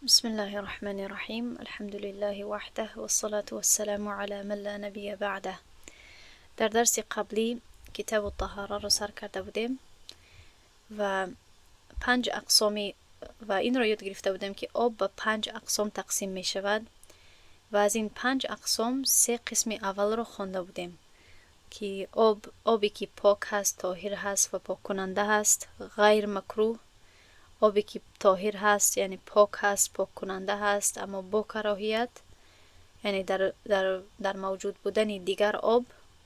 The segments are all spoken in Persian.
بسم الله الرحمن الرحيم الحمد لله وحده والصلاة والسلام على من لا نبي بعده. در درس قبلی کتاب الطهاره رو سر کرده بودیم و 5 اقسامی و این رو یاد گرفته بودیم که آب به 5 اقسام تقسیم می شود و از این 5 اقسام 3 قسم اول رو خوانده بودیم که آبی که پاک هست، طاهر هست و پاک کننده هست، غیر مکروه، آبی که طاهر هست یعنی پاک هست، پاک کننده هست اما با کراهیت، یعنی در موجود بودن دیگر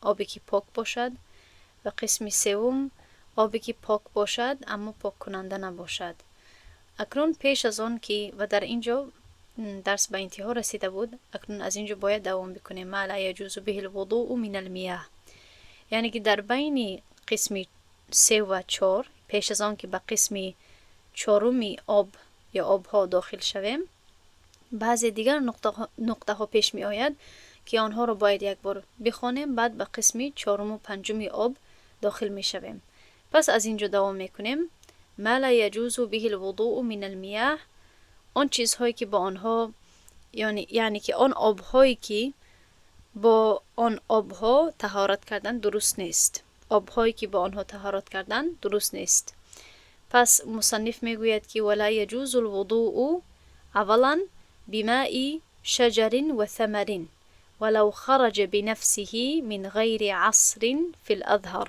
آبی که پاک باشد، و قسم سوم آبی که پاک باشد اما پاک کننده نباشد. اکنون پیش از آن که و در اینجا درس به انتها رسیده بود، اکنون از اینجا باید دوام بکنیم. ما لا یجوز به الوضوء من المیاه، یعنی که در بین قسم 3 و 4 پیش از آن که به قسم چهارمی آب یا آبها داخل شویم، بعضی دیگر نقطه ها پیش می آید که آنها رو باید یک بار بخوانیم، بعد به قسم 4 و 5 آب داخل می شویم. پس از اینجا دوام می کنیم. ما لا یجوز به الوضوء من المیاه، آن چیزهایی که با آنها یعنی که آن آبهایی که با آن آبها طهارت کردن درست نیست، آبهایی که با آنها طهارت کردن درست نیست. پس مصنف میگوید که ولا یجوز الوضوء اولا بماء شجر و ثمر ولو خرج بنفسه من غیر عصر فی الاظهر،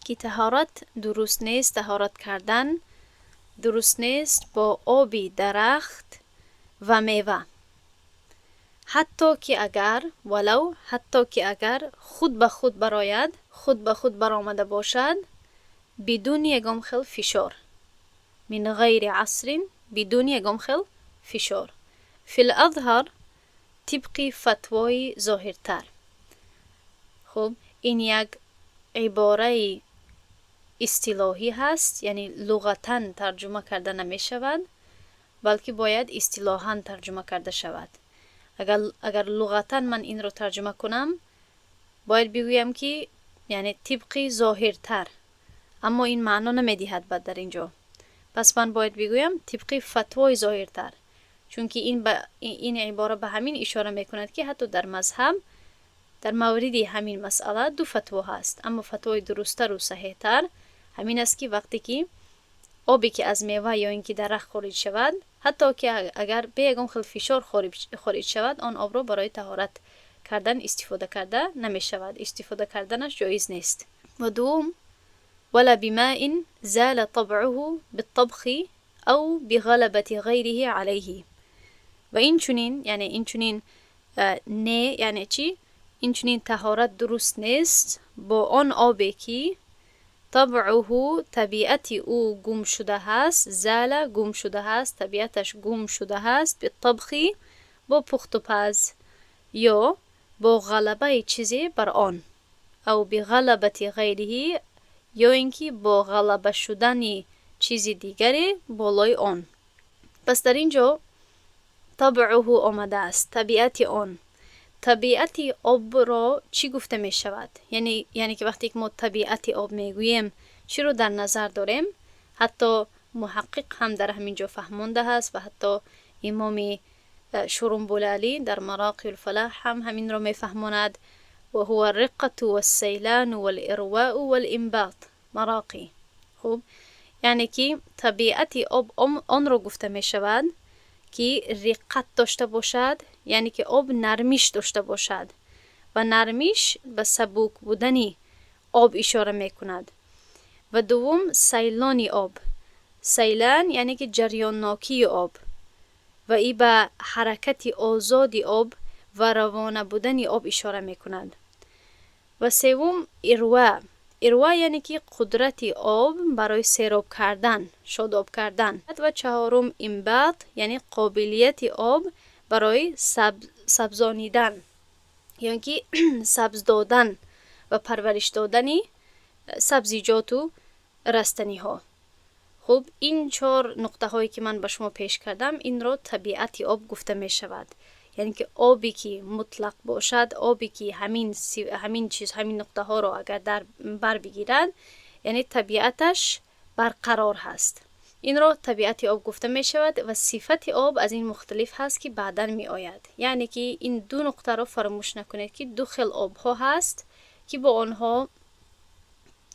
که طهارت درست نیست، طهارت کردن درست نیست با آبی درخت و میوه، حتی که اگر خود به خود براید، خود به خود برآمده باشد، بدون یگام خل فشار، من غیر عصر، بدون یگام خل فشار. فی الاظهر طبق فتوای ظاهرتر. خب این یک عباره اصطلاحی هست، یعنی لغتاً ترجمه کرده نمی شود، بلکه باید اصطلاحاً ترجمه کرده شود. اگر لغتاً من این رو ترجمه کنم باید بگویم که یعنی طبق ظاهرتر، اما این معنا نمیدهد بعد در اینجا. پس من باید بگویم طبق فتوای ظاهرتر، چون که این عباره به همین اشاره میکند که حتی در مذهب در مورد همین مسئله 2 فتوا هست، اما فتوای درست‌تر و صحیح‌تر همین است که وقتی که آبی که از میوه یا اینکه درخت خارج شود، حتی که اگر به یگان خل فشار خارج شود، آن آب را برای طهارت کردن استفاده کرده نمی شود، استفاده کردنش جایز نیست. و دوم ولا بماء زال طبعه بالطبخ او بغلبة غیره علیه، و این چنین یعنی این چنین نه یعنی چی؟ این چنین طهارت درست نیست با آن آبی که طبعه طبیعت او گم شده هست، زال گم شده هست، طبیعتش گم شده هست، بالطبخ با پخت و پز، یا با غلبه چیزی بر آن، او بغلبة غیره، یا اینکه با غلبه شدن چیز دیگری بالای آن. پس در اینجا طبعه آمده است، طبیعت آن. طبیعت آب را چی گفته می شود؟ یعنی که وقتی که ما طبیعت آب می گوییم چی رو در نظر داریم؟ حتی محقق هم در همین جا فهمانده هست و حتی امام شرنبولالی در مراقی الفلاح هم همین را می فهماند. و هو الرقة والسيلان والإرواء والإنباط مراقی. خوب، یعنی که طبیعت آب آن را گفته می شود که رقت داشته باشد، یعنی که آب نرمیش داشته باشد، و نرمیش به سبک بودنی آب اشاره می کند. و دوم سیلانی آب، سیلان یعنی که جریانناکی آب، و ای به حرکت آزادی آب و روانه بودن آب اشاره می کند. و سوم اروا یعنی که قدرت آب برای سیراب کردن، شاداب کردن. و چهارم انباط یعنی قابلیت آب برای سبزانیدن، یعنی که سبز دادن و پرورش دادنی سبزیجات و رستنی ها. خب این 4 نقطه هایی که من به شما پیش کردم، این را طبیعت آب گفته می شود. یعنی که آبی که مطلق باشد، آبی که همین نقطه ها را اگر در بر بگیرد، یعنی طبیعتش برقرار هست. این را طبیعت آب گفته می شود و صفت آب از این مختلف هست که بعداً می آید. یعنی که این دو نقطه را فراموش نکنید که دو خیل آب ها هست که با آنها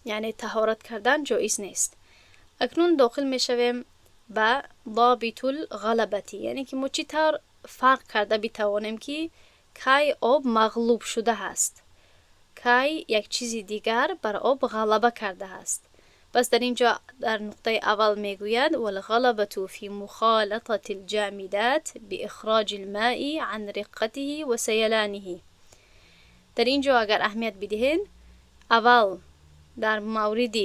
یعنی طهارت کردن جایز نیست. اکنون داخل می شویم به ضابط الغلبتی، یعنی که ما چطور فرق کرده بتوانیم که کی آب مغلوب شده هست، کی یک چیزی دیگر بر آب غلبه کرده است. پس در اینجا در نقطه اول میگوید والغلبة فی مخالطة الجامدات باخراج الماء عن رقته و سیلانه. در اینجا اگر اهمیت بدهید، اول در مورد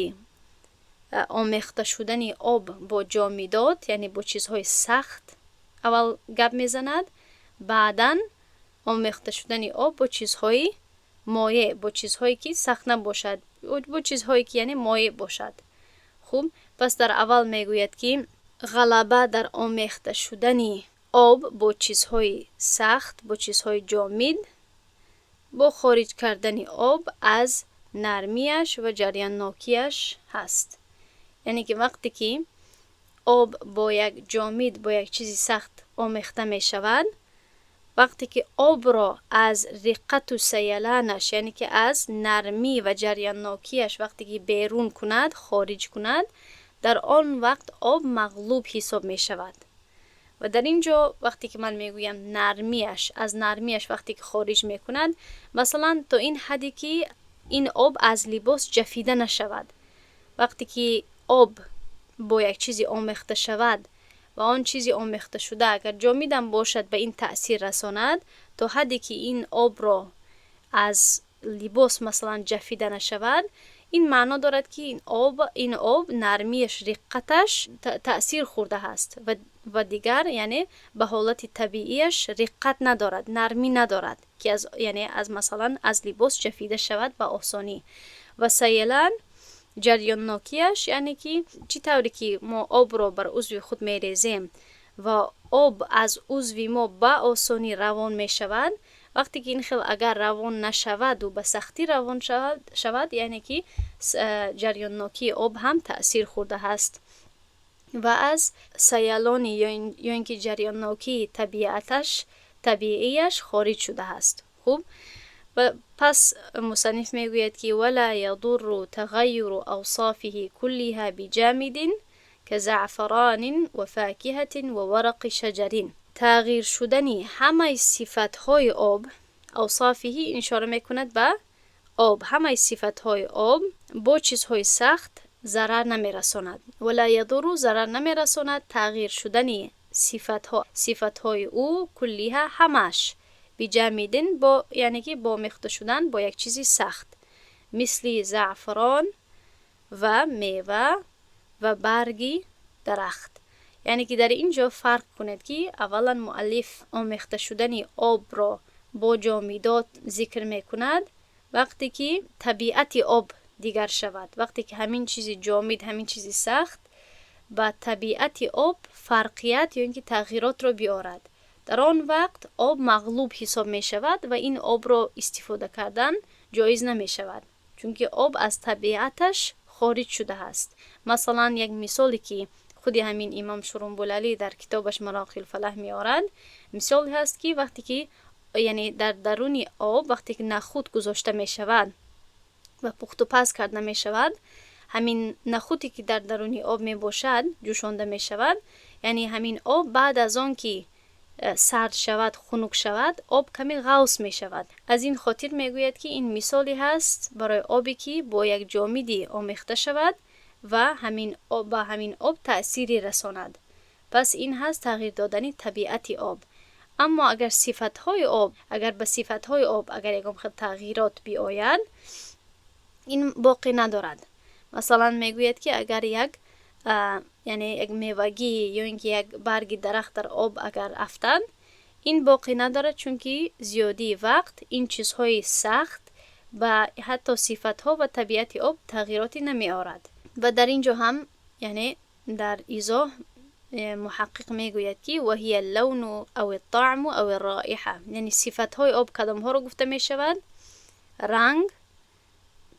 آمیخته شدن آب با جامدات یعنی با چیزهای سخت اول گپ میزند، بعداً آمیخته شدن آب با چیزهای مایع، با چیزهایی که سخت نباشد، با چیزهایی که یعنی مایع باشد. خوب، پس در اول میگوید که غلبه در آمیخته شدن آب با چیزهای سخت، با چیزهای جامد، با خارج کردن آب از نرمیش و جریان ناکیش هست. یعنی که وقتی که آب با یک جامد، با یک چیزی سخت آمیخته می شود، وقتی که آب را از رقت و سیلانش یعنی که از نرمی و جریان ناکیش وقتی که بیرون کند، خارج کند، در آن وقت آب مغلوب حساب می شود. و در اینجا وقتی که من میگویم نرمیش، از نرمیش وقتی که خارج می کند، مثلا تا این حدی که این آب از لباس جفیده نشود. وقتی که آب با یک چیزی آمیخته شود و آن چیزی آمیخته شده اگر جامد هم باشد به این تأثیر رساند تا حدی که این آب را از لباس مثلا جفیده نشود، این معنا دارد که این آب نرمیش، رقتش تأثیر خورده هست و دیگر یعنی به حالت طبیعیش رقت ندارد، نرمی ندارد که یعنی از مثلا از لباس جفیده شود به آسانی. و سیلان جریان ناکیش یعنی که چی طوری که ما آب را بر عضو خود می ریزیم و آب از عضو ما به آسانی روان می شود، وقتی که این خیل اگر روان نشود و به سختی روان شود یعنی که جریان ناکی آب هم تأثیر خورده هست و از سیلانی یا اینکه جریان ناکی طبیعیش خارج شده هست. خوب، و پس مصنف میگوید که ولا یضر تغییر اوصافه کلها بجامد كزعفران و فاکهة و ورق شجر. تغییر شدنی همه صفتهای آب، اوصافه اشاره میکند به آب، همه صفتهای آب با چیزهای سخت ضرر نمیرساند. ولا یضر ضرر نمیرساند تغییر شدنی صفتهای او کلیها همش بجامدن با یعنی که با مخته شدن با یک چیزی سخت، مثل زعفران و میوه و برگی درخت. یعنی که در اینجا فرق کنید که اولا مؤلف آمیخته شدن آب را با جامدات ذکر میکند وقتی که طبیعت آب دیگر شود، وقتی که همین چیزی جامد، همین چیزی سخت با طبیعت آب فرقیت یا اینکه تغییرات را بیارد، در آن وقت آب مغلوب حساب می شود و این آب را استفاده کردن جایز نمی شود، چون که آب از طبیعتش خارج شده است. مثلا یک مثالی که خود همین امام شرنبولی در کتابش مراقی الفلاح می آورد، مثال هست که وقتی که یعنی در درون آب وقتی که نخود گذاشته می شود و پخت و پز کرده می شود، همین نخودی که در درون آب می باشد جوشانده می شود، یعنی همین آب بعد از آن که سرد شود، خنک شود، آب کمی غوص می شود. از این خاطر می گوید که این مثالی هست برای آبی که با یک جامدی آمیخته شود و همین آب تأثیری رساند. پس این هست تغییر دادن طبیعت آب. اما اگر صفتهای آب، اگر به صفتهای آب اگر یکم خیلی تغییرات بیاید، این باقی ندارد. مثلا میگوید که اگر یعنی یک میوگی یا اینکه یک برگ درخت در آب اگر افتد، این باقی ندارد، چون که زیادی وقت این چیزهای سخت و حتی صفتها و طبیعت آب تغییراتی نمی آورد. و در اینجا هم یعنی در ایضاح محقق میگوید که وهی اللون او الطعم او الرائحه، یعنی صفتهای آب کدام ها رو گفته می شود؟ رنگ،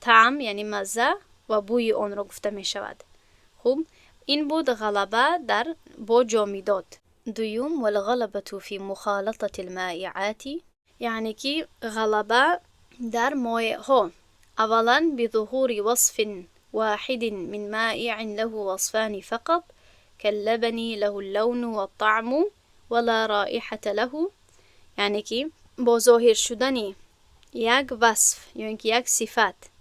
طعم یعنی مزه و بوی آن را گفته می شود. خوب، این بود غلبه در با جامدات. دوم والغلبة في مخالطة المائعات، یعنی که غلبه در مایع ها. اولا بظهور وصف واحد من مائع له وصفان فقط كاللبن له اللون والطعم ولا رائحة له، یعنی که با ظاهر شدن یک وصف یا یک صفت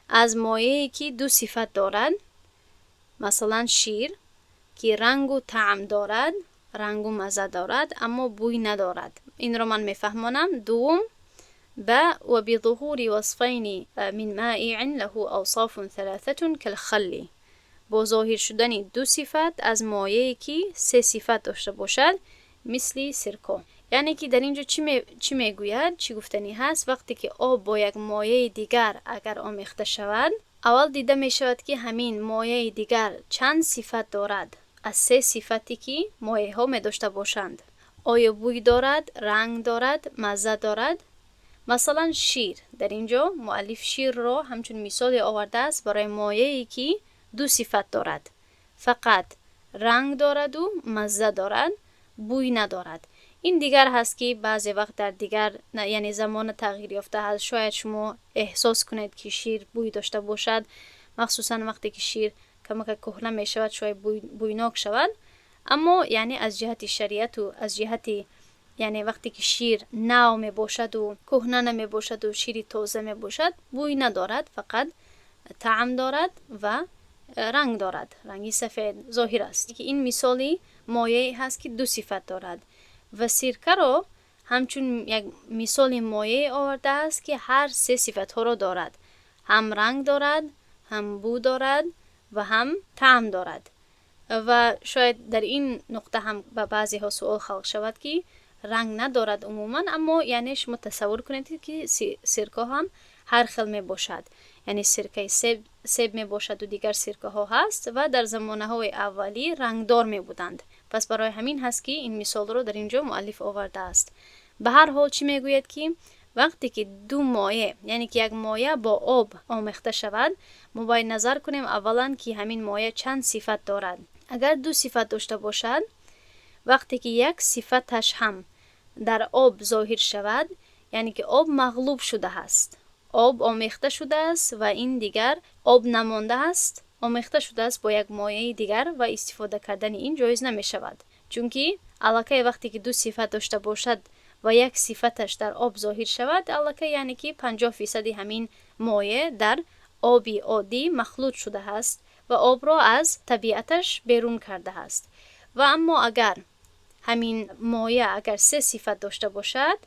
از مایعی که دو صفت دارد، مثلا شیر که رنگ و طعم دارد، رنگ و مزه دارد اما بوی ندارد. این رو من میفهمانم. دوم و بظهور وصفین من مائع له اوصاف ثلاثة كالخل، با ظاهر شدن دو صفت از مایعی که سه صفت داشته باشد مثل سرکه. یعنی که در اینجا چی میگوید، چی گفتنی هست؟ وقتی که آب با یک مایع دیگر اگر آمیخته شود، اول دیده می شود که همین مایع دیگر چند صفت دارد از سه صفتی که مایع ها می داشته باشند. آیا بوی دارد، رنگ دارد، مزه دارد؟ مثلا شیر، در اینجا مؤلف شیر را همچون مثال آورده است برای مایعی که دو صفت دارد، فقط رنگ دارد و مزه دارد، بوی ندارد. این دیگر هست که بعضی وقت در دیگر یعنی زمان تغییر یافته هست، شاید شما احساس کنید که شیر بوی داشته باشد، مخصوصا وقتی که شیر کمک کهنه می شود شاید بویناک شود. اما یعنی از جهت شریعت و از جهت یعنی وقتی که شیر نو می باشد و کهنه نمی باشد و شیر تازه می باشد بوی ندارد، فقط طعم دارد و رنگ دارد، رنگی سفید ظاهر است. که این مثالی مایع هست که دو صفت دارد. و سرکه را همچون یک مثال مایع آورده است که هر سه صفت ها را دارد، هم رنگ دارد، هم بو دارد و هم طعم دارد. و شاید در این نقطه هم به بعضی ها سوال خلق شود که رنگ ندارد عموما، اما یعنی شما تصور کنید که سرکه هم هر خل می باشد، یعنی سرکه سیب می باشد و دیگر سرکه ها هست و در زمانه های اولی رنگدار می بودند. پس برای همین هست که این مثال رو در اینجا مؤلف آورده است. به هر حال چی می گوید که وقتی که دو مایع یعنی که یک مایع با آب آمیخته شود، ما باید نظر کنیم اولا که همین مایع چند صفت دارد. اگر دو صفت داشته باشد، وقتی که یک صفتش هم در آب ظاهر شود، یعنی که آب مغلوب شده است، آب آمیخته شده است و این دیگر آب نمانده است، آمیخته شده است با یک مایع دیگر و استفاده کردن این جایز نمی شود. چون که الکی وقتی که دو صفت داشته باشد و یک صفتش در آب ظاهر شود، الکی یعنی که 50% همین مایع در آبی عادی مخلوط شده است و آب را از طبیعتش بیرون کرده است. و اما اگر همین مایع اگر سه صفت داشته باشد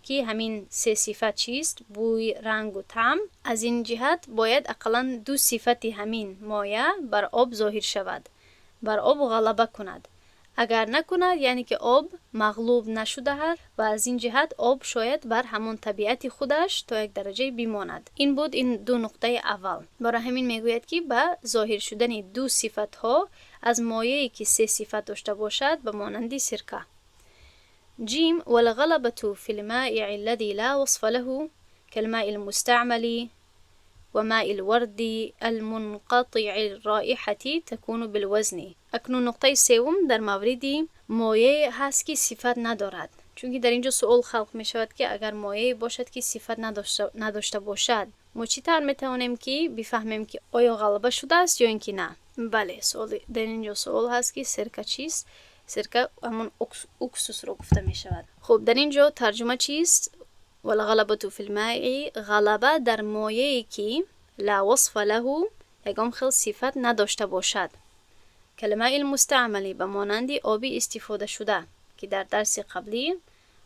که همین سه صفت چیست؟ بوی، رنگ و طعم. از این جهت باید اقلا دو صفت همین مایع بر آب ظاهر شود، بر آب غلبه کند. اگر نکند یعنی که آب مغلوب نشده است و از این جهت آب شاید بر همون طبیعت خودش تا یک درجه بماند. این بود این دو نقطه اول. برای همین میگوید که با ظاهر شدن دو صفت ها از مایعی که سه صفت داشته باشد به مانند سرکه. جیم والغلبة في المائع الذي لا وصف له كالماء المستعمل وماء الورد المنقطع الرائحة تكون بالوزن. اکنون نقطه سوم در مورد مایع هست که صفت ندارد. چون که در اینجا سوال خلق می شود که اگر مایع باشد که صفت نداشته باشد، ما چطور می توانیم که بفهمیم که آیا غلبه شده است یا اینکه نه؟ بله، سوال در اینجا سوال هست که سرکه چیست؟ سرکه همون اکسوس رو گفته می شود. خب در اینجا ترجمه چیست؟ والغلبة في الماء، غلبه در مایعی که لا وصف له، یگام خل صفت نداشته باشد. کلمه المستعملی به مانند آبی استفاده شده که در درس قبلی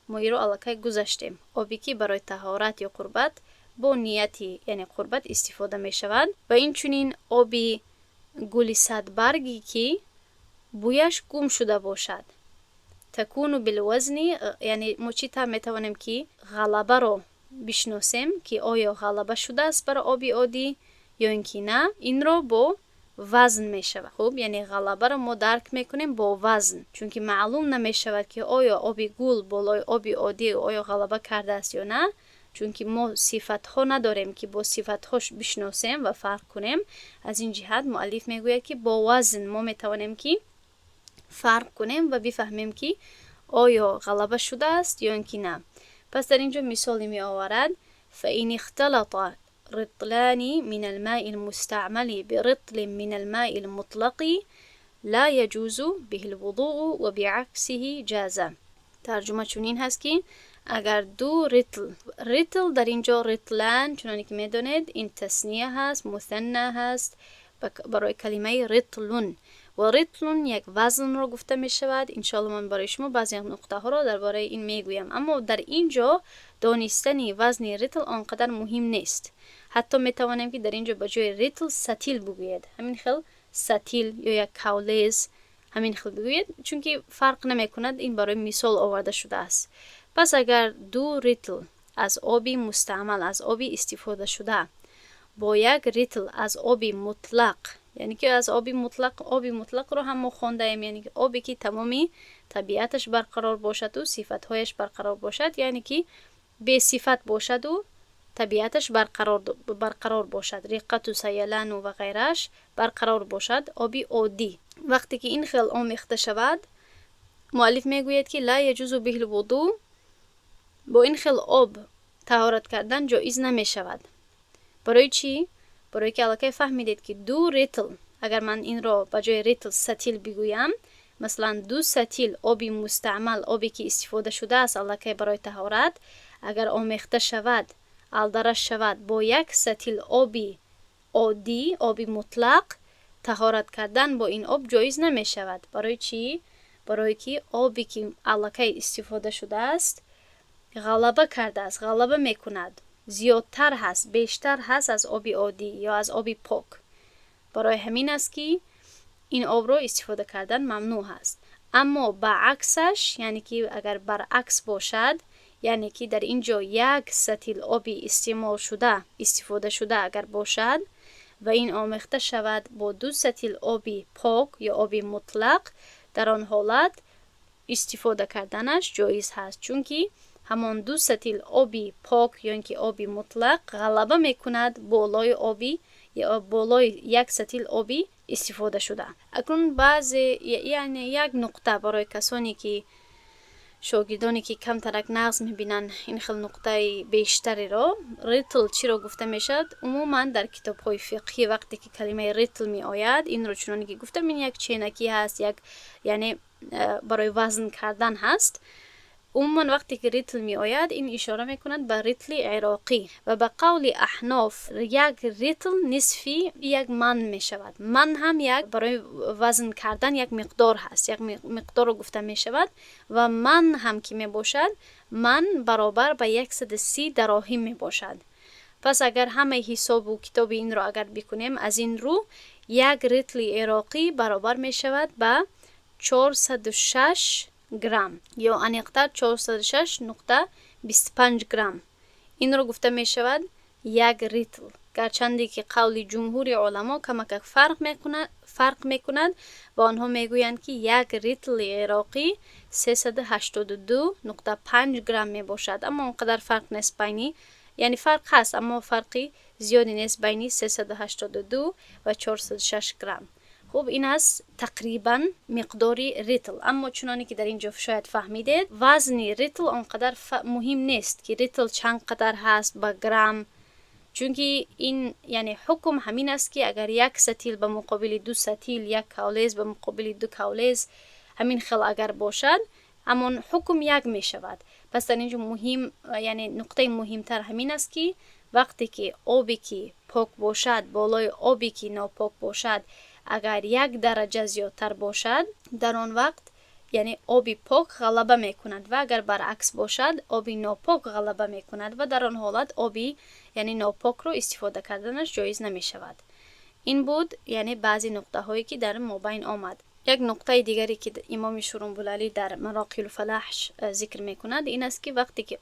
ما رو الکی گذاشتیم. آبی که برای طهارت یا قربت با نیتی یعنی قربت استفاده می شود و این چونین آبی گل صدبرگی که بویش گم شده باشد. تکون بالوزن، یعنی ما چطور می توانیم که غلبه رو بشناسیم که آیا غلبه شده است بر آبی عادی یا اینکه نه؟ این رو با وزن می شود. خب یعنی غلبه رو ما درک میکنیم با وزن، چون که معلوم نمی شود که آیا آبی گل بالای آبی عادی آیا غلبه کرده است یا نه. چونکه ما صفت ها نداریم که با صفت هاش بشناسیم و فرق کنیم. از این جهت مؤلف میگوید که با وزن ما میتوانیم که فرق کنیم و بفهمیم که آیا غلبه شده است یا اینکه نه. پس در اینجا مثالی می آورد: فإن اختلط رطلان من الماء المستعمل برطل من الماء المطلق لا يجوز به الوضوء وبعكسه جاز. ترجمه چنین هست که اگر دو رطل در اینجا رطلان، چنانی که میدونید این تثنیه هست، مثنی هست برای کلمه رطلون، و رطلون یک وزن را گفته می شود. انشاءالله من برای شما بعضی نقطه ها را درباره این میگویم، اما در اینجا دانستن وزن رطل آنقدر مهم نیست. حتی می توانیم که در اینجا به جای رطل ستیل بگوید، همین خیل ستیل یا یک کاولیز همین خیل بگوید، چون که فرق نمی کند. این برای مثال آورده شده است. پس اگر دو رطل از آبی مستعمل، از آبی استفاده شده، با یک رطل از آبی مطلق، یعنی که از آبی مطلق رو هم ما خوانده ایم، یعنی که آبی که تمامی طبیعتش برقرار باشد و صفتهایش برقرار باشد، یعنی که به صفت باشد و طبیعتش برقرار باشد، رقت و سیلان و غیرش برقرار باشد، آبی عادی. وقتی که این خیل آمیخته شود، مؤلف میگوید که لا یجوز به الوضوء، با این خیل آب طهارت کردن جایز نمی شود. برای چی؟ برای که الکی فهمیدید که دو رطل، اگر من این را به جای رطل ستیل بگویم، مثلا دو ستیل آبی مستعمل، آبی که استفاده شده است الکی برای طهارت، اگر آمیخته شود، الدرش شود با یک ستیل آبی عادی، آبی مطلق، طهارت کردن با این آب جایز نمی شود. برای چی؟ برای که آبی که الکی استفاده شده است غلبه کرده است، غلبه میکند، زیادتر هست، بیشتر هست از آبی عادی یا از آبی پاک. برای همین است که این آب را استفاده کردن ممنوع است. اما برعکسش، یعنی که اگر برعکس باشد، یعنی که در اینجا یک ستیل آبی استفاده شده اگر باشد و این آمیخته شود با دو ستیل آبی پاک یا آبی مطلق، در آن حالت استفاده کردنش جایز هست، چون که همان دو ستیل آبی پاک یا اینکه آبی مطلق غلبه میکند بالای آبی یا بالای یک ستیل آبی استفاده شده. اکنون یعنی یک نقطه برای کسانی که شاگردانی که کم ترک نقض میبینن این خیلی نقطه بیشتری را، رطل چی را گفته میشد؟ عموما در کتاب های فقهی وقتی که کلمه رطل می آید، این را چنانی که گفتم این یک چینکی هست، یک یعنی برای وزن کردن هست. عموما وقتی که رطل می آید این اشاره می کند به رطل عراقی و به قول احناف یک رطل نصفی یک من می شود. من هم یک برای وزن کردن یک مقدار هست، یک مقدار رو گفته می شود و من هم که می باشد، من برابر به 130 دراهم می باشد. پس اگر همه حساب و کتاب این رو اگر بکنیم، از این رو یک رطل عراقی برابر می شود به 406 گرم یا انیقتر 406.25 گرم. این رو گفته می شود یک رطل، گرچندی که قول جمهور علما کمک فرق میکند و آنها میگویند که یک رطل عراقی 382.5 گرم می باشد، اما اونقدر فرق نیست بینی، یعنی فرق هست اما فرقی زیادی نیست بین 382 و 406 گرم. خب این است تقریبا مقداری رطل. اما چنانی که در اینجا شاید فهمیدید وزن رطل آنقدر مهم نیست که رطل چند قدر هست با گرم، چونکه این یعنی حکم همین است که اگر یک ستیل به مقابل دو ستیل، یک کاولیز به مقابل دو کاولیز همین خل اگر باشد، همون حکم یک می شود. پس در اینجا مهم یعنی نقطه مهمتر همین است که وقتی که آبی که پاک باشد بالای آبی که ناپاک باشد اگر یک درجه زیادتر باشد، در آن وقت یعنی آبی پاک غلبه می کند و اگر برعکس باشد آبی ناپاک غلبه می کند و در آن حالت آبی یعنی ناپاک رو استفاده کردنش جایز نمی شود. این بود یعنی بعضی نقطه هایی که در مابین آمد. یک نقطه دیگری که امام شورنبلعلی در مراقی الفلاح ذکر می کند این است که وقتی که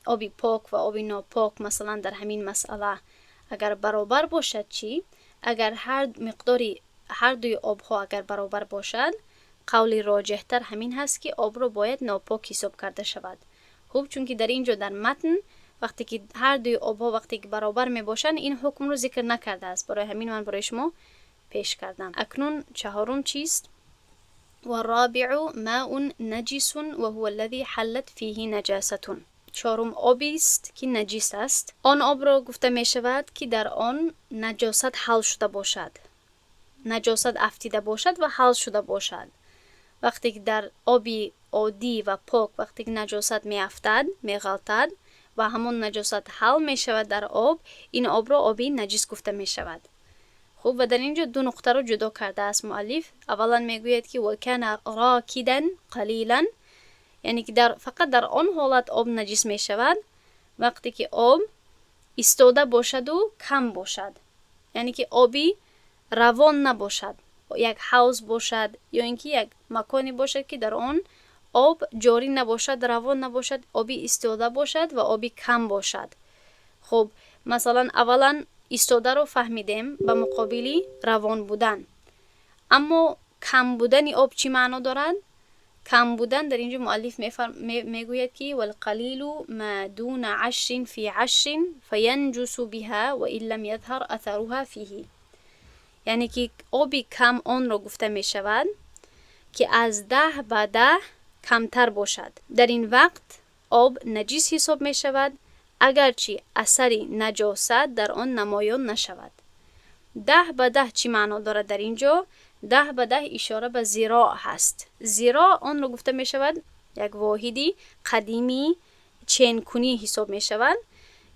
آبی پاک و آبی ناپاک مثلا در همین مسئله اگر برابر باشد، چی؟ اگر هر دوی آبها اگر برابر باشد، قول راجح تر همین هست که آب رو باید ناپاک حساب کرده شود. خوب، چون که در اینجا در متن وقتی که هر دوی آبها وقتی که برابر می باشن این حکم رو ذکر نکرده است. برای همین من برای شما پیش کردم. اکنون چهارم چیست؟ والرابع ماء نجس وهو الذي حلت فيه نجاسة. چهارم آبی است که نجس است. آن آب را گفته می شود که در آن نجاست حل شده باشد. نجاست افتیده باشد و حل شده باشد. وقتی که در آبی عادی و پاک وقتی که نجاست می افتد، می غلطد و همون نجاست حل می شود در آب، این آب را آبی نجس گفته می شود. خوب، و در اینجا دو نقطه رو جدا کرده است مؤلف. اولا میگوید که وکان راکدا قلیلا، یعنی که فقط در آن حالت آب نجس می شود وقتی که آب ایستاده باشد و کم باشد. یعنی که آبی روان نباشد، یک حوض باشد یا اینکه یک مکانی باشد که در آن آب جاری نباشد، روان نباشد، آبی ایستاده باشد و آبی کم باشد. خب مثلا اولا ایستاده رو فهمیدیم به مقابلی روان بودن. اما کم بودن آب چی معنا دارد؟ کم بودن در اینجا مؤلف میگوید که والقلیل ما دون 10 فی 10 فینجس بها و ان لم یظهر اثرها فیه. یعنی که آبی کم آن را گفته می شود که از 10 به 10 کمتر باشد. در این وقت آب نجس حساب می شود اگرچه اثری نجاست در آن نمایان نشود. 10 به 10 چی معنا دارد در اینجا؟ 10 به 10 اشاره به ذراع هست. ذراع آن را گفته می شود یک واحدی قدیمی چینکنی حساب می شود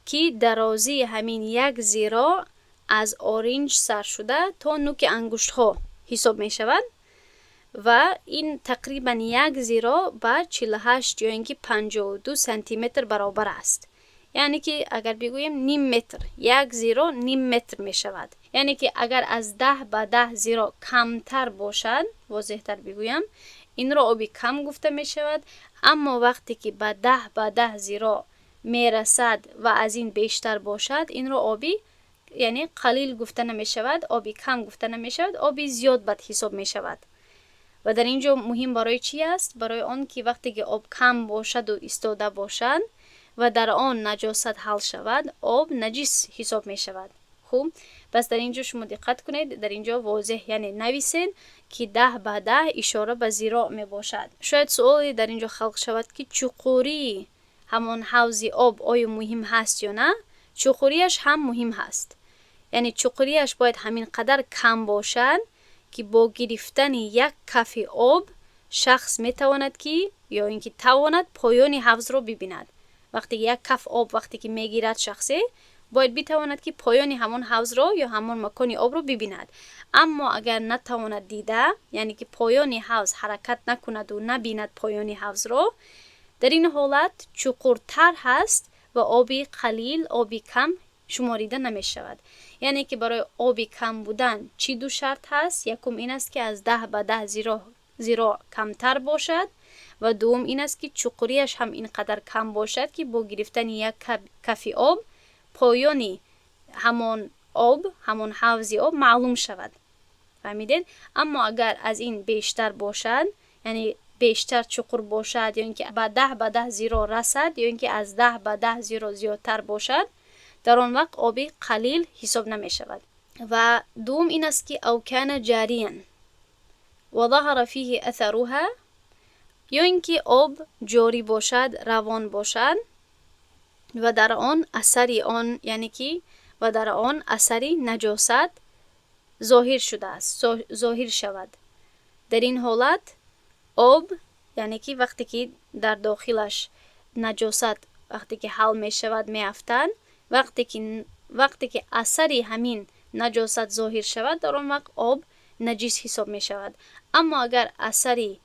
که درازی همین یک ذراع از آرنج سر شده تا نوک انگشت ها حساب می شود و این تقریبا یک ذراع به 48 یا اینکه 52 سانتی متر برابر است. یعنی که اگر بگویم نیم متر، یک ذراع نیم متر می شود. یعنی که اگر از 10 به 10 ذراع کمتر باشد، واضح تر بگویم، این را آبی کم گفته می شود. اما وقتی که به 10 به 10 ذراع می رسد و از این بیشتر باشد، این را آبی یعنی قلیل گفته نمی شود، آبی کم گفته نمی شود، آبی زیاد بد حساب می شود. و در اینجا مهم برای چی است؟ برای آن که وقتی که آب کم باشد و ایستاده باشد و در آن نجاست حل شود، آب نجس حساب می شود. خوب، پس در اینجا شما دقت کنید، در اینجا واضح یعنی نویسین که 10 به 10 اشاره به ذراع می باشد. شاید سوالی در اینجا خلق شود که چقوری همون حوض آب آیا مهم هست یا نه؟ چقوریش هم مهم هست. یعنی چقوریش باید همین قدر کم باشد که با گرفتن یک کف آب شخص می تواند که یا اینکه تواند پایان حوض رو ببیند. وقتی یک کف آب وقتی که میگیرد شخصی باید بتواند که پایان همون حوض رو یا همون مکان آب رو ببیند. اما اگر نتواند دیده، یعنی که پایان حوض حرکت نکند و نبیند پایان حوض رو، در این حالت چقورتر هست و آبی قلیل، آبی کم شماریده نمی شود. یعنی که برای آبی کم بودن چی دو شرط هست؟ یکم این است که از 10 به 10 ذراع کمتر باشد و دوم این است که چقوریش هم اینقدر کم باشد که با گرفتن یک کف آب پایانی همون آب، همون حوض آب معلوم شود. فهمیدین؟ اما اگر از این بیشتر باشد، یعنی بیشتر چقور باشد یا اینکه به 10 به 10 ذراع رسد یا اینکه از 10 به 10 ذراع زیادتر باشد، در آن وقت آبی قلیل حساب نمی شود. و دوم این است که او کان جاریا و ظهر فیه اثرها، یا اینکه آب جاری باشد، روان باشد و در آن اثری آن، یعنی که و در آن اثری نجاست ظاهر شده است، ظاهر شود. در این حالت آب، یعنی که وقتی که در داخلش نجاست وقتی که حل می شود می افتد، وقتی که اثری همین نجاست ظاهر شود، در آن وقت آب نجس حساب می شود. اما اگر اثری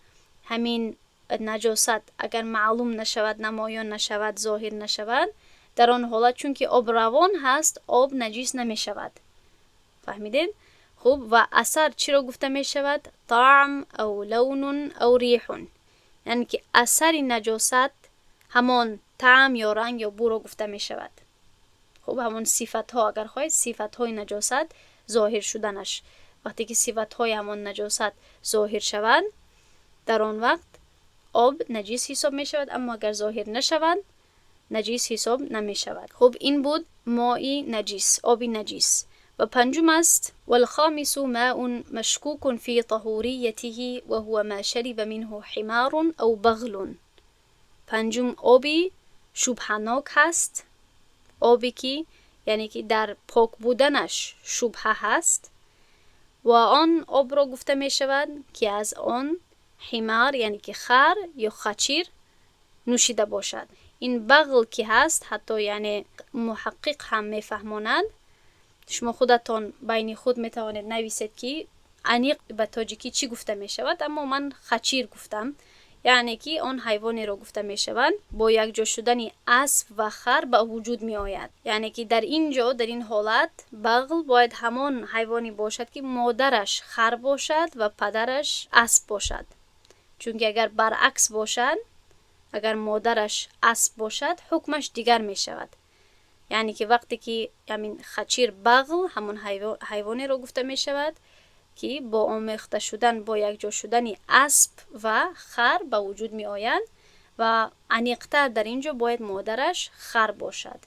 همین نجاست اگر معلوم نشود، نمایان نشود، ظاهر نشود، در آن حالت چون که آب روان هست، آب نجس نمی شود. فهمیدین؟ خوب، و اثر چی را گفته می شود؟ طعم او لون او ریح. یعنی که اثر نجاست همان طعم یا رنگ یا بو را گفته می شود. خوب، همون صفت ها، اگر خواهید صفت های نجاست ظاهر شدنش، وقتی که صفت های همون نجاست ظاهر شود، در آن وقت آب نجس حساب می شود. اما اگر ظاهر نشود، نجیس حساب نمی شود. خب این بود ماء نجیس، آب نجیس. و پنجم است والخامس ماء مشکوک فی طهوریته و هو ما شرب منه حمار او بغل. پنجم آبی شبهناک هست، آبی که یعنی که در پاک بودنش شبهه هست و آن آب را گفته می شود که از آن حمار یعنی که خر یا خچیر نوشیده باشد. این بغل که هست حتی یعنی محقق هم می فهماند، شما خودتان بین خود می توانید نویسید که انیق به تاجیکی چی گفته می شود، اما من خچیر گفتم، یعنی که آن حیوانی را گفته می شود با یک جا شدن اسب و خر به وجود می آید. یعنی که در اینجا در این حالت بغل باید همان حیوانی باشد که مادرش خر باشد و پدرش اسب باشد. چون که اگر برعکس باشد، اگر مادرش اسب باشد حکمش دیگر می شود. یعنی که وقتی که همین خچیر بغل همون حیوانی را گفته می شود که با آمیخته شدن با یک جا شدن اسب و خر به وجود می آید و عمیق‌تر در اینجا باید مادرش خر باشد.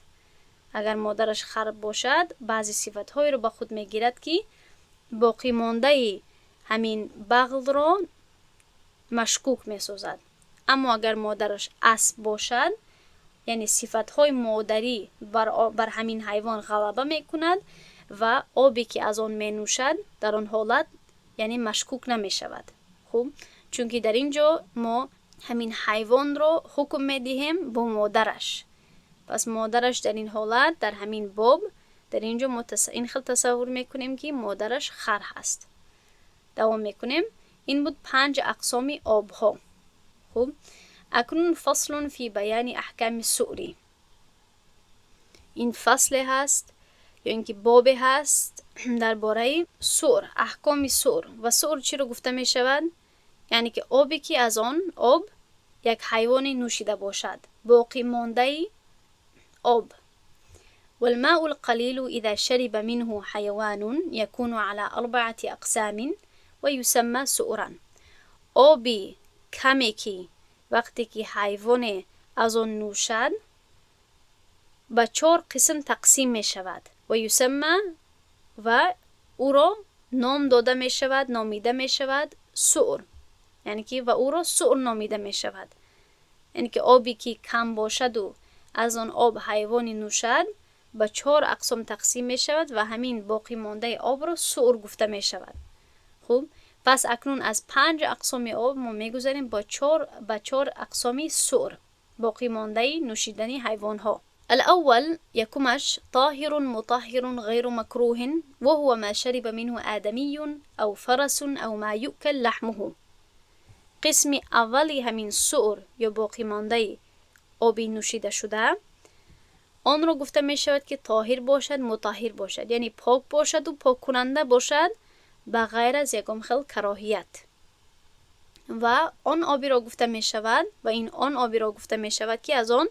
اگر مادرش خر باشد بعضی صفت‌های رو به خود می گیرد که باقی مانده همین بغل را مشکوک می سازد. اما اگر مادرش اسب باشد یعنی صفت‌های مادری بر همین حیوان غلبه می کند و آبی که از آن می نوشد در آن حالت یعنی مشکوک نمی شود. خوب، چون که در اینجا ما همین حیوان را حکم می دهیم با مادرش، پس مادرش در این حالت در همین باب در اینجا این خیلی تصور می کنیم که مادرش خر هست. دوام می کنیم. این بود 5 اقسام آبها. خوب، اکنون فصل فی بیان احکام السؤر. این فصل هست یا اینکه باب هست درباره سؤر، احکام سؤر. و سؤر چی رو گفته می شود؟ یعنی که آبی که از آن آب یک حیوانی نوشیده باشد، باقی مانده آب. والماء القلیل اذا شرب منه حیوان یکون على 4 اقسام و یسمى سؤرا. آبی کمی که وقتی که حیوان از آن نوشد به 4 قسم تقسیم می شود و یسمى و او را نام داده می شود، نامیده می شود سؤر. یعنی که و او را سؤر نامیده می شود. یعنی که آبی که کم باشد و از آن آب حیوانی نوشد به 4 اقسام تقسیم می شود و همین باقی مانده آب را سؤر گفته می شود. خوب، پس اکنون از 5 اقسام آب ما می گذاریم با 4 اقسام سؤر، باقی مانده نوشیدنی حیوان ها. الأول يكمش طاهر مطهر غير مكروه وهو ما شرب منه آدمي أو فرس أو ما يؤكل لحمه. قسم اولی همین سؤر یا باقی مانده آبی نوشیده شده آن را گفته می شود که طاهر باشد، مطهر باشد، یعنی پاک باشد و پاک کننده باشد به غیر از یکم خل کراهیت. و آن آبی را گفته می شود و این آن آبی را گفته می شود که از آن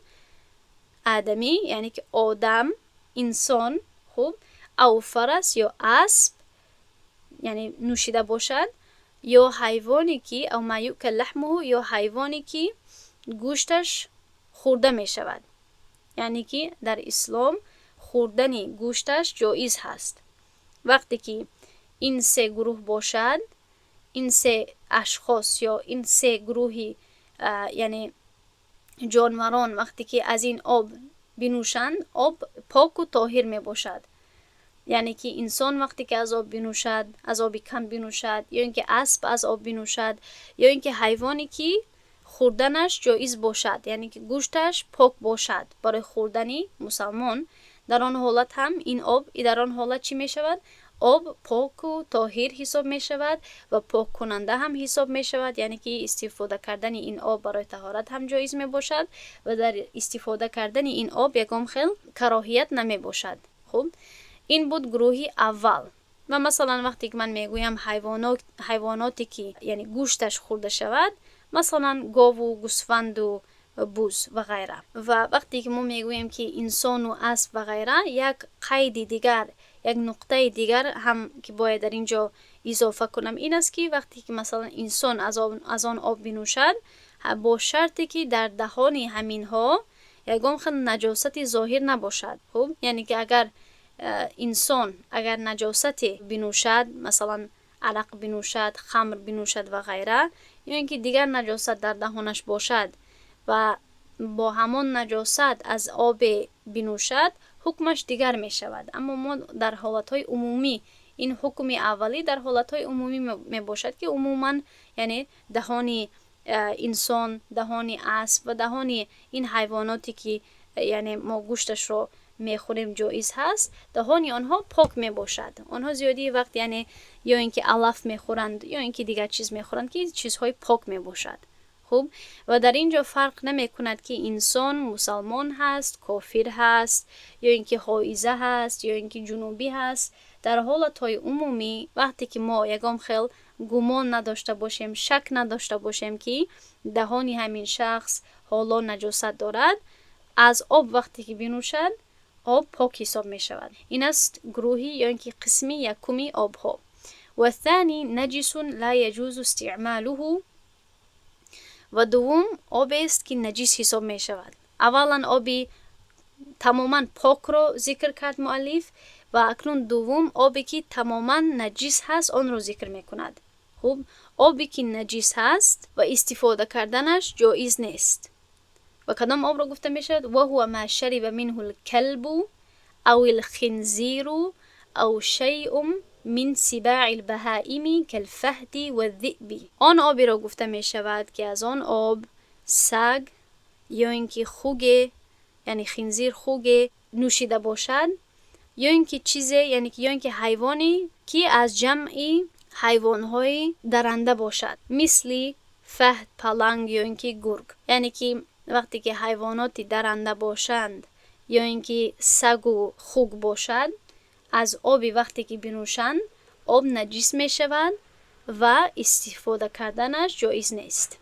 آدمی یعنی که آدم، انسان، خوب، او فرس یا اسب یعنی نوشیده باشد، یا حیوانی که او ما یؤکل لحمه یا حیوانی که گوشتش خورده می شود. یعنی که در اسلام خوردن گوشتش جایز هست. وقتی که این 3 گروه باشد، این 3 اشخاص یا این 3 گروهی یعنی جانوران وقتی که از این آب بنوشند آب پاک و طاهر می باشد. یعنی که انسان وقتی که از آب بنوشد، از آب کم بنوشد، یا اینکه اسب از آب بنوشد، یا اینکه حیوانی که خوردنش جایز باشد یعنی که گوشتش پاک باشد برای خوردنی مسلمان، در آن حالت هم این آب در آن حالت چی می شود؟ آب پاک و طاهر حساب می شود و پاک کننده هم حساب می شود. یعنی که استفاده کردن این آب برای طهارت هم جایز می باشد و در استفاده کردن این آب یکم خیل کراهیت نمی باشد. خب این بود گروهی اول. و مثلا وقتی که من میگویم حیواناتی که یعنی گوشتش خورده شود، مثلا گاو و گوسفند و بوز و غیره. و وقتی که ما میگویم که انسان و اسب و غیره، یک قید دیگر، یک نقطه دیگر هم که باید در اینجا اضافه کنم این است که وقتی که مثلا انسان از آن آب بنوشد، با شرطی که در دهان همین ها یگام خیل نجاست ظاهر نباشد. خب یعنی که اگر انسان اگر نجاست بنوشد، مثلا عرق بنوشد، خمر بنوشد و غیره، یا اینکه دیگر نجاست در دهانش باشد و با همان نجاست از آب بنوشد، حکمش دیگر می شود. اما ما در حالتهای عمومی، این حکم اولی در حالتهای عمومی می باشد که عموما یعنی دهان انسان، دهان اسب و دهان این حیواناتی که یعنی ما گوشتش رو میخوریم جایز هست، دهان آنها پاک می باشد. آنها زیادی وقت یعنی یا اینکه علف میخورند یا اینکه دیگر چیز میخورند که چیزهای پاک می باشد. خوب، و در اینجا فرق نمی کند که انسان مسلمان هست، کافر هست، یا اینکه حائزه هست، یا اینکه جنوبی هست. در حالتهای عمومی وقتی که ما یگام خیل گمان نداشته باشیم، شک نداشته باشیم که دهانی همین شخص حالا نجاست دارد، از آب وقتی که بنوشد آب پاک حساب می شود. این است گروهی یا اینکه قسمی یکمی آبها. و الثانی نجس لا يجوز استعماله. و دوم آب است که نجس حساب می شود. اولا آبی تماما پاک رو ذکر کرد مؤلف و اکنون دوم آبی که تماما نجس هست آن رو ذکر می کند. خوب، آبی که نجس هست و استفاده کردنش جایز نیست. و کدام آب رو گفته می شود؟ و هو ما شرب منه الكلب او الخنزیر او شیء من سباع البهائم كالفهد والذئب. آن آبی را گفته می شود که از آن آب سگ یا اینکه خوگه یعنی خنزیر خوگه نوشیده باشد، یا اینکه چیزی یعنی که یا اینکه حیوانی که از جمعی حیوانهای درنده باشد، مثل فهد، پلنگ یا اینکه گرگ. یعنی که وقتی که حیواناتی درنده باشند یا اینکه سگ و خوگ باشد، از آبی وقتی که بنوشند آب نجس می شود و استفاده کردنش جایز نیست.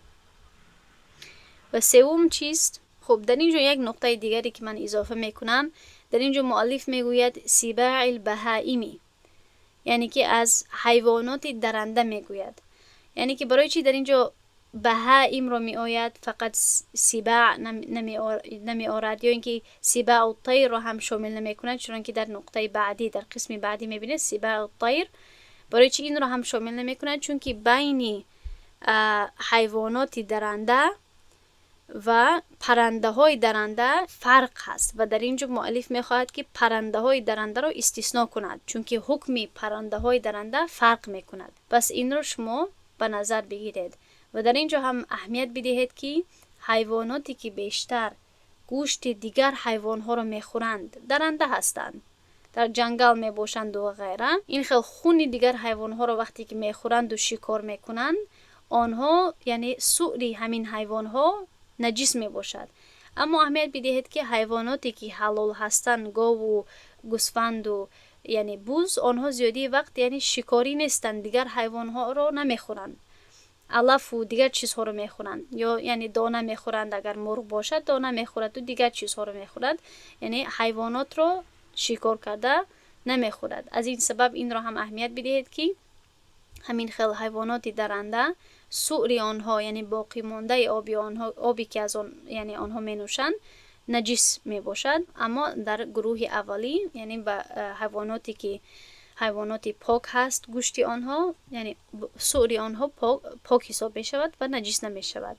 و سوم چیست؟ خب در اینجا یک نقطه دیگری که من اضافه میکنم، در اینجا مؤلف میگوید سباع البهائمی، یعنی که از حیوانات درنده میگوید. یعنی که برای چی در اینجا بهائم رو می آید، فقط سباع نمی آرد، یا اینکه سباع الطیر رو هم شامل نمی کند، چون که در نقطه بعدی در قسم بعدی می بینید سباع الطیر. برای چی این رو هم شامل نمی کند؟ چون که بین حیوانات درنده و پرنده های درنده فرق هست و در اینجا مؤلف می خواهد که پرنده های درنده رو استثناء کند، چون که حکم پرنده های درنده فرق می کند. پس این رو شما به نظر بگیرید. و در اینجا هم اهمیت بدهید که حیواناتی که بیشتر گوشت دیگر حیوانها رو میخورند، درنده هستند، در جنگل می باشند و غیره، این خیلی خون دیگر حیوانها رو وقتی که میخورند و شکار میکنند، آنها یعنی سؤری همین حیوانها نجس می باشد. اما اهمیت بدهید که حیواناتی که حلال هستند، گاو و گوسفند و یعنی بوز، آنها زیادی وقت یعنی شکاری نیستند، دیگر حیوانها رو نمیخورند، علف و دیگر چیزها رو میخورند، یا یعنی دانه میخورند، اگر مرغ باشد دانه میخورد و دیگر چیزها رو میخورد، یعنی حیوانات رو شکار کرده نمیخورد. از این سبب این را هم اهمیت بدهید که همین خیل حیوانات درنده سؤری آنها یعنی باقی مانده آبی که از آن یعنی آنها می نوشند نجس می باشد. اما در گروه اولی یعنی با حیواناتی که حیوانات پاک هست، گوشت آنها یعنی سؤری آنها پاک حساب می شود و نجس نمی شود.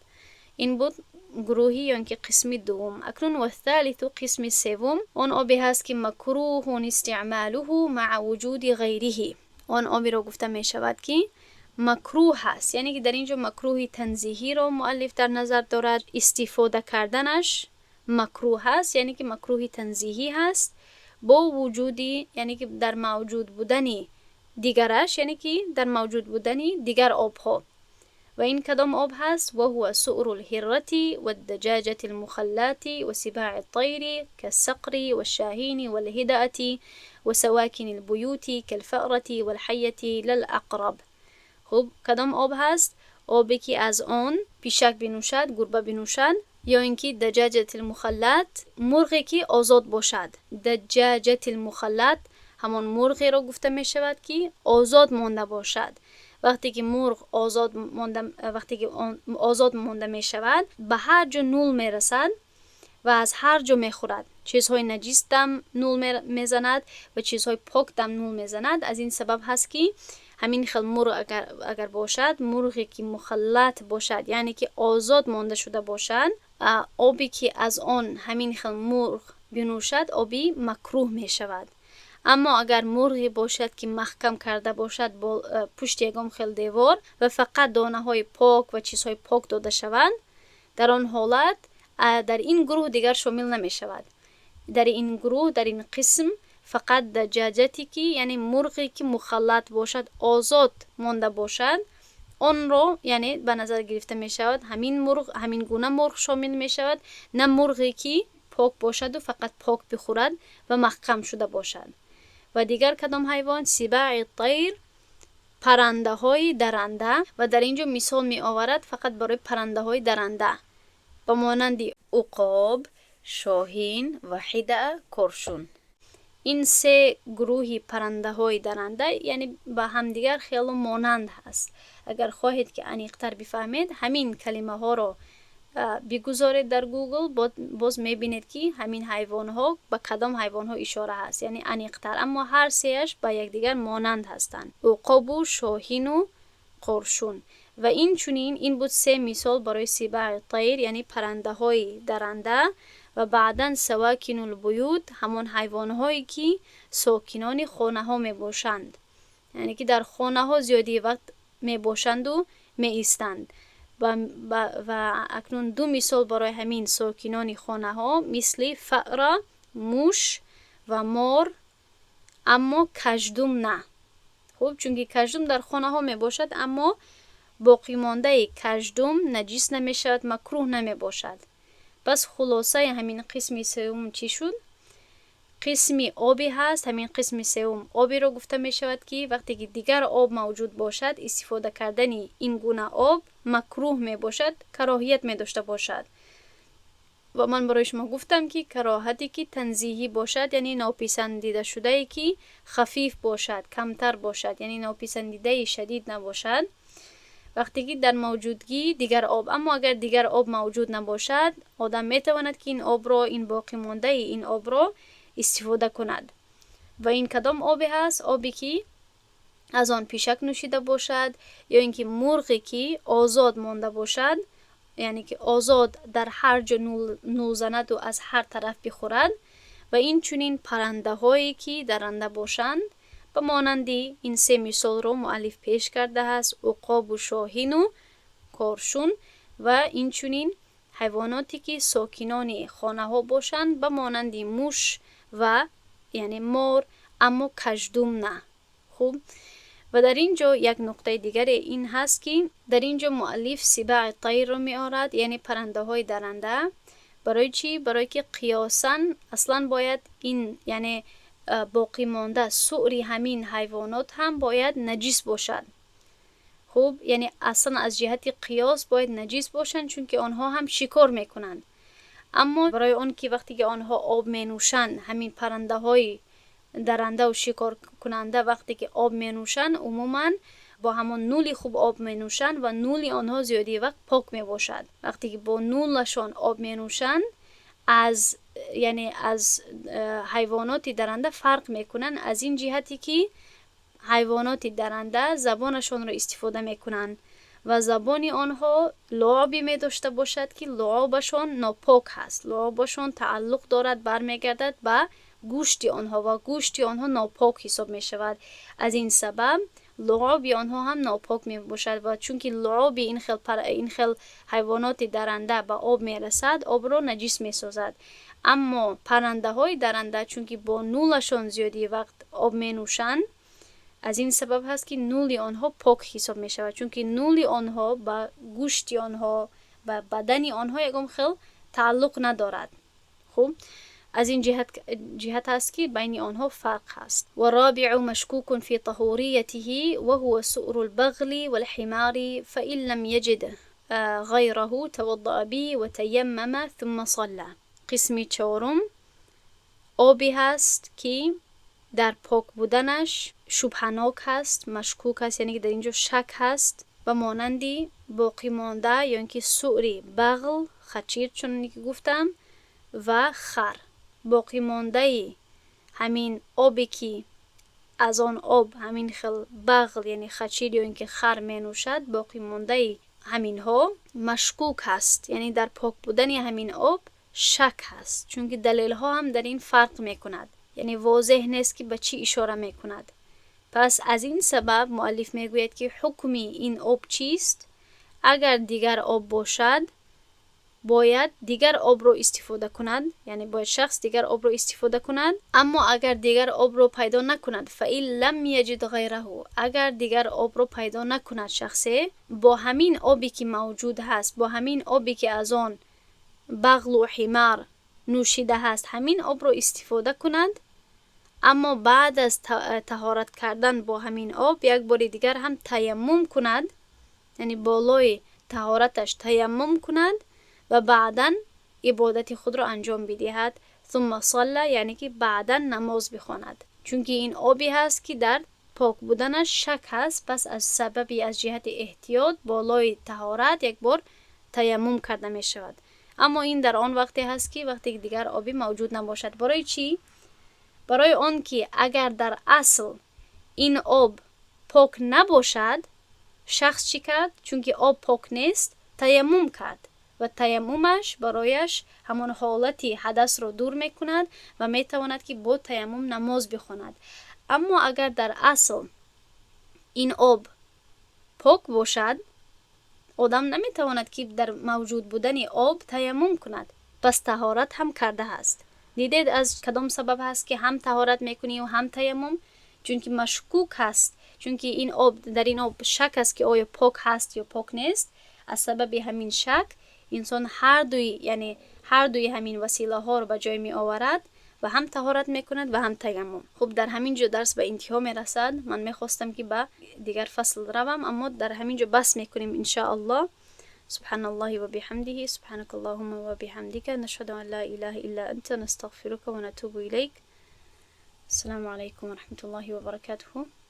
این بود گروهی یعنی که قسم دوم. اکنون و الثالث قسم سوم، آن آبی هست که مکروه استعماله مع وجود غیره. آن آبی را گفته می شود که مکروه هست، یعنی که در اینجا مکروه تنزیهی را مؤلف در نظر دارد، استفاده کردنش مکروه هست، یعنی که مکروه تنزیهی هست با وجودی یعنی که در موجود بودنی دیگرش، یعنی که در موجود بودنی دیگر آبها. و این کدام آب هست؟ و هو سؤر الهرة والدجاجة المخلات وسباع الطير كالصقر والشاهين والهدأة وسواكن البيوت كالفأرة والحية للأقرب. خب کدام آب هست؟ آبی که از آن پیشک بنوشد، گربه بنوشد، یا اینکه دجاجة المخلات، مرغی که آزاد باشد. دجاجة المخلات همان مرغی را گفته می شود که آزاد مانده باشد. وقتی که مرغ آزاد مانده می شود، به هر جا نول می رسد و از هر جا میخورد. چیزهای نجیس دم نول میزند و چیزهای پاک دم نول میزند. از این سبب هست که همین خل مرغ اگر باشد، مرغی که مخلط باشد یعنی که آزاد مانده شده باشد، آبی که از آن همین خل مرغ بنوشد آبی مکروه می شود. اما اگر مرغی باشد که محکم کرده باشد با پشت یگام خل دیوار و فقط دانه های پاک و چیزهای پاک داده شوند، در آن حالت در این گروه دیگر شامل نمی شود. در این گروه، در این قسم فقط دجاجتی که یعنی مرغی که مخلط باشد، آزاد مانده باشد، آن را یعنی به نظر گرفته می شود. همین گونه مرغ شامل می شود، نه مرغی که پاک باشد و فقط پاک بخورد و محکم شده باشد. و دیگر کدام حیوان؟ سباع طیر، پرنده های درنده. و در اینجا مثال می آورد فقط برای پرنده های درنده به مانند عقاب، شاهین و حدأ، کرشون. این سه گروهی پرنده های درنده یعنی با همدیگر خیلی مانند هست. اگر خواهید که عمیق‌تر بفهمید همین کلمه ها را بگذارید در گوگل، باز میبینید که همین حیوان ها به کدام حیوان ها اشاره هست، یعنی عمیق‌تر، اما هر سهش با یکدیگر مانند هستند: عقاب و شاهین و قرشون. و این چنین این بود سه مثال برای سباع طیر یعنی پرنده های درنده. و بعداً سواکن البیوت، همان حیوان هایی که ساکنان خانه ها می باشند، یعنی که در خانه ها زیادی وقت می باشند و می ایستند. و اکنون دو مثال برای همین ساکنان خانه ها مثل فأر، موش و مار، اما کژدم نه. خوب، چون کژدم در خانه ها می باشد اما باقی مانده کژدم نجیس نمی شود، مکروه نمی باشد. بس خلاصه همین قسم سوم چی شد؟ قسم آبی هست. همین قسم سوم آبی رو گفته می شود که وقتی که دیگر آب موجود باشد استفاده کردن این گونه آب مکروه می باشد، کراهیت می داشته باشد. و من برای شما گفتم که کراهتی که تنزیهی باشد یعنی ناپسندیده شده ای که خفیف باشد، کمتر باشد، یعنی ناپسندیده شدید نباشد وقتی که در موجودگی دیگر آب. اما اگر دیگر آب موجود نباشد آدم میتواند که این آب را، این باقی مانده این آب را استفاده کند. و این کدام آبی هست؟ آبی که از آن پیشک نوشیده باشد یا اینکه مرغی که آزاد مانده باشد، یعنی که آزاد در هر جا نول زند و از هر طرف بخورد. و این چنین پرنده هایی که درنده باشند به مانندی این سه مثال رو مؤلف پیش کرده است: عقاب و شاهین و کرشون. و این چنین حیواناتی که ساکنان خانه ها باشند به مانندی موش و یعنی مار، اما کژدم نه. خوب، و در اینجا یک نقطه دیگر این هست که در اینجا مؤلف سباع طیر رو می آورد یعنی پرنده های درنده. برای چی؟ برای که قیاساً اصلا باید این یعنی باقی مانده سؤری همین حیوانات هم باید نجیس باشد. خوب، یعنی اصلا از جهت قیاس باید نجیس باشند چون که آنها هم شکار میکنند. اما برای آن که وقتی که آنها آب می نوشند، همین پرنده های درنده و شکار کننده وقتی که آب می نوشند عموما با همون نولی خوب آب می نوشند و نولی آنها زیادی وقت پاک می باشد. وقتی که با نولشان آب می نوشند از حیوانات درنده فرق میکنن، از این جهتی که حیوانات درنده زبانشان را استفاده میکنن و زبانی آنها لعابی می داشته باشد که لعابشان ناپاک هست، لعابشان تعلق دارد برمیگردد به گوشت آنها و گوشت آنها ناپاک حساب می شود. از این سبب لعاب آنها هم ناپاک می باشد و چون که لعاب این خل حیوانات درنده به آب می رسد، آب را نجیس می سازد. اما پرنده های درنده چون که با نولشان زیادی وقت آب می نوشند، از این سبب هست که نول آنها پاک حساب می شود، چون که نول آنها با گوشت آنها با بدن آنها یکم خل تعلق ندارد. خوب، از این جهت هست که بین آنها فرق هست. و رابع مشکوک فی طهوریته و هو سؤر البغل والحمار فإن لم یجد غیره توضأ به و تیمم ثم صلى. قسم چهارم آبی هست که در پاک بودنش شبهناک هست، مشکوک هست، یعنی که در اینجا شک هست و مانندی باقی مانده یا اینکه سؤری بغل، خچیر چون که گفتم، و خر. باقی مانده همین آبی که از آن آب همین خل بغل یعنی خچیر یا اینکه خر می نوشد، باقی مانده همین ها مشکوک هست، یعنی در پاک بودن همین آب شک هست، چون که دلیل ها هم در این فرق می کند، یعنی واضح نیست که به چی اشاره می کند. پس از این سبب مؤلف می گوید که حکمی این آب چیست؟ اگر دیگر آب باشد باید دیگر آب رو استفاده کند، یعنی باید شخص دیگر آب رو استفاده کند. اما اگر دیگر آب رو پیدا نکند، فإن لم یجد غیره، اگر دیگر آب رو پیدا نکند شخصه، با همین آبی که موجود هست، با همین آبی که از آن بغل و حمار نوشیده هست، همین آب رو استفاده کند. اما بعد از طهارت کردن با همین آب یک بار دیگر هم تیمم کند، یعنی بالای طهارتش تیمم کند و بعداً عبادت خود را انجام بدهد. ثم صلی، یعنی که بعداً نماز بخواند، چون که این آبی هست که در پاک بودنش شک هست. پس از سببی از جهت احتیاط بالای طهارت یک بار تیمم کرده می شود. اما این در آن وقتی هست که وقتی دیگر آبی موجود نباشد. برای چی؟ برای آن که اگر در اصل این آب پاک نباشد، شخص چی کرد؟ چون که آب پاک نیست، تیمم کرد و تیممش برایش همان حالتی حدث رو دور میکند و میتواند که با تیمم نماز بخواند. اما اگر در اصل این آب پاک باشد، آدم نمیتواند که در موجود بودن آب تیمم کند، پس طهارت هم کرده است. دیدید از کدام سبب هست که هم طهارت میکنی و هم تیمم؟ چون که مشکوک هست، چون که این آب، در این آب شک است که آیا پاک هست یا پاک نیست. از سبب همین شک انسان هر دوی همین وسیله ها رو به جای می آورد و هم طهارت میکند و هم تیمم. خب در همین جا درس به انتها میرسد. من میخواستم که به دیگر فصل روم، اما در همین جا بس میکنیم ان شاء الله. سبحان الله و بحمده، سبحانك اللهم و بحمدك، نشهد ان لا اله الا انت، نستغفرك و نتوب الیک. السلام عليكم ورحمة الله وبركاته.